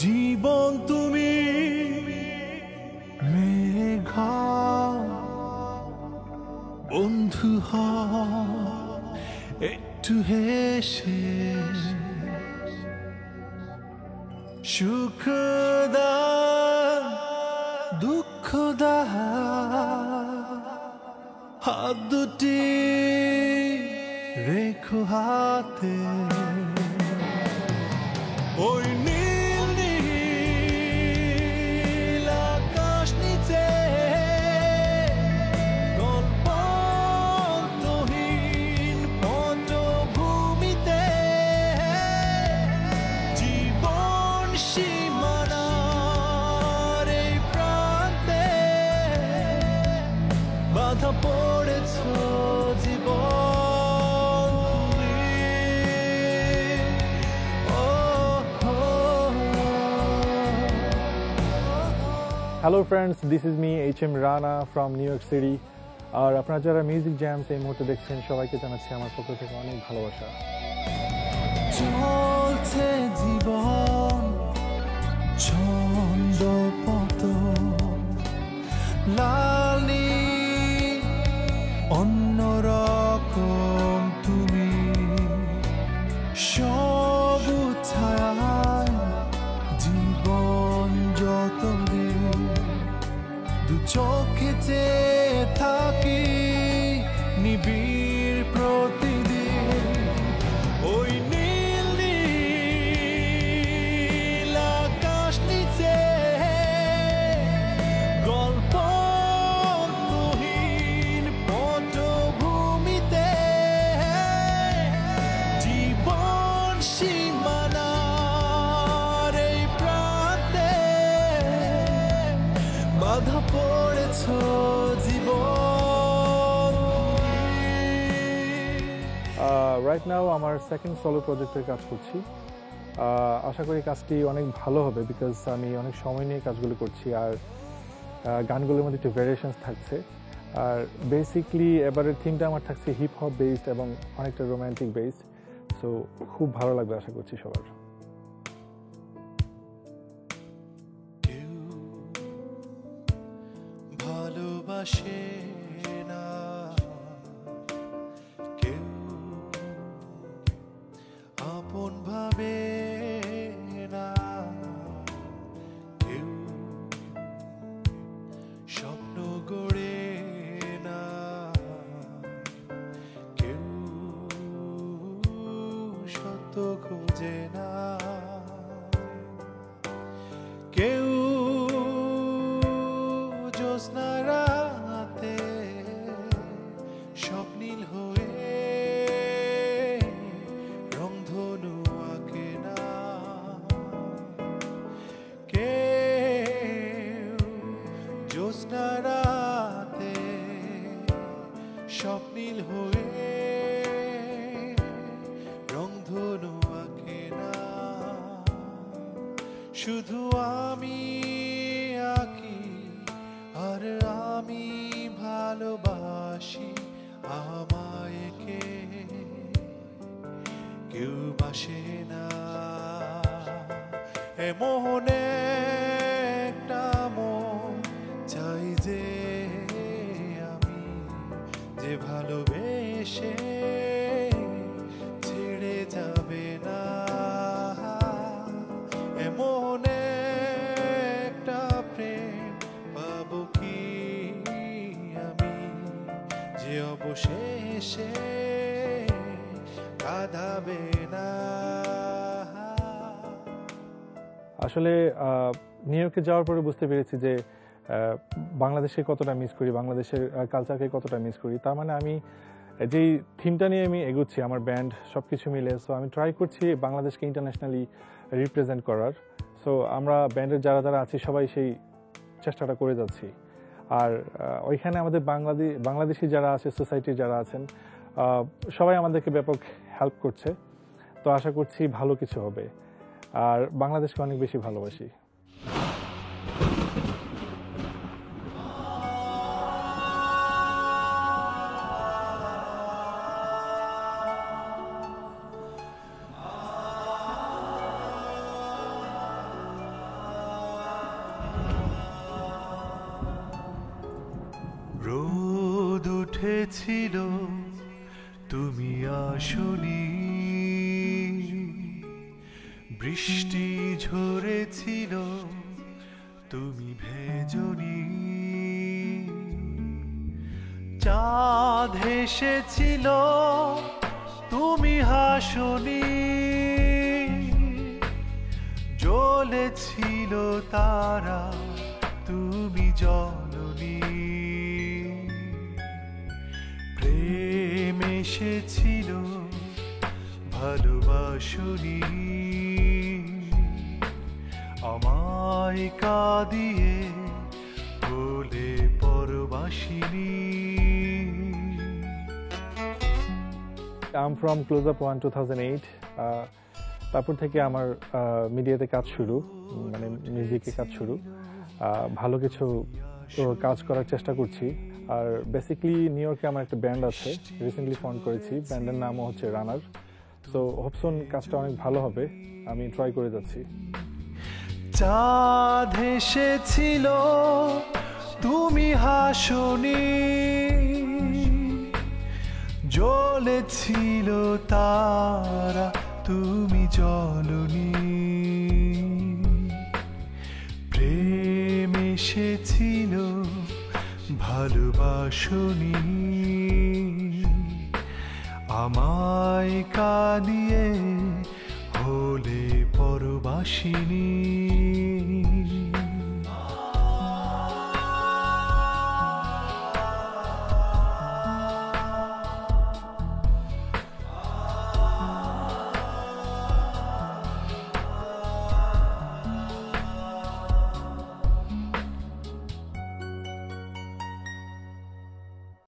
জীবন তুমি মেঘা বন্ধু একটু হেসে সুখ দা দুঃখ দা হাত দুটি রেখো হাতে ওই নীল নীল আকাশ নিচে গল্পহীন পটভূমিতে জীবন সীমানার এই প্রান্তে বাধা পড়েছ জীবন Hello friends, this is me HM Rana from New York City. আর আপনারা যারা মিউজিক জ্যামস এই মুহূর্তে দেখছেন সবাইকে জানাচ্ছি আমার পক্ষ থেকে অনেক ভালোবাসা। চলছে জীবন ছন্দপতন লালি অন্যরকম তুমি সবুজ ছায়ায় জীবন যতদিন দু চোখে চেয়ে থাকি নিবিড় প্রতিদিন ওই নীল নীল আকাশ নিচে গল্পহীন পটভূমিতে জীবন সীমানার এই প্রান্তে বাধা পড়েছ জীবন রাইট নাও আমার সেকেন্ড সোলো প্রজেক্টের কাজ করছি। আশা করি কাজটি অনেক ভালো হবে বিকজ আমি অনেক সময় নিয়ে কাজগুলো করছি আর গানগুলোর মধ্যে একটু ভ্যারিয়েশনস থাকছে। আর বেসিকলি এবারের থিমটা আমার থাকছে হিপ হপ বেসড এবং অনেকটা রোম্যান্টিক বেসড। সো খুব ভালো লাগবে আশা করছি সবার। কেউ ভালোবাসে না কেউ আপন ভাবে না কেউ স্বপ্ন গড়ে না কেউ সত্য খোঁজে না কেউ জ্যোৎস্না রাতে স্বপ্নীল হয়ে রংধনু আঁকে না কেউ জ্যোৎস্না রাতে স্বপ্নীল হয়ে রংধনু আঁকে না শুধু আমি আঁকি আর আমি ভালোবাসি আমায় কে কেউ বাসে না এ মোহনে একটা মন চাই যে আমি যে ভালোবেসে ছেড়ে যাবে না এ মোহনে একটা প্রেম পাবো কি আমি যে অবশেষে কাঁদাবে না। আসলে নিউ ইয়র্কে যাওয়ার পরে বুঝতে পেরেছি যে বাংলাদেশে কতটা মিস করি, বাংলাদেশের কালচারকে কতটা মিস করি। তার মানে আমি যেই থিমটা নিয়ে আমি এগোচ্ছি আমার ব্যান্ড সব কিছু মিলে, সো আমি ট্রাই করছি বাংলাদেশকে ইন্টারন্যাশনালি রিপ্রেজেন্ট করার। সো আমরা ব্যান্ডের যারা যারা আছি সবাই সেই চেষ্টাটা করে যাচ্ছি। আর ওইখানে আমাদের বাংলাদেশি যারা আছে, সোসাইটির যারা আছেন সবাই আমাদেরকে ব্যাপক হেল্প করছে। তো আশা করছি ভালো কিছু হবে। আর বাংলাদেশকে অনেক বেশি ভালোবাসি। রোদ উঠেছিল তুমি আসনি, বৃষ্টি ঝরেছিল তুমি ভেজনি, চাঁদ হেসেছিল তুমি হাসনি, জ্বলেছিল তারা তুমি জ্বলনি, প্রেম এসেছিল ভালোবাসনি, আমায় কাঁদিয়ে বলে পরবাসিনী। I'm from Close Up One 2008. তারপর থেকে আমার মিডিয়াতে কাজ শুরু, মানে মিউজিকে কাজ শুরু। ভালো কিছু কাজ করার চেষ্টা করছি। আর বেসিক্যালি নিউ ইয়র্কে আমার একটা ব্যান্ড আছে, রিসেন্টলি ফর্ম করেছি। ব্যান্ডের নামও হচ্ছে রানার। সো হোপসন কাজটা অনেক ভালো হবে, আমি ট্রাই করে যাচ্ছি। চাঁদ এসেছিল তুমি হাসনি, জ্বলেছিল তারা তুমি জ্বলনি, প্রেম এসেছিল ভালোবাসনি, আমায় কাঁদিয়ে হলে পরবাসিনী।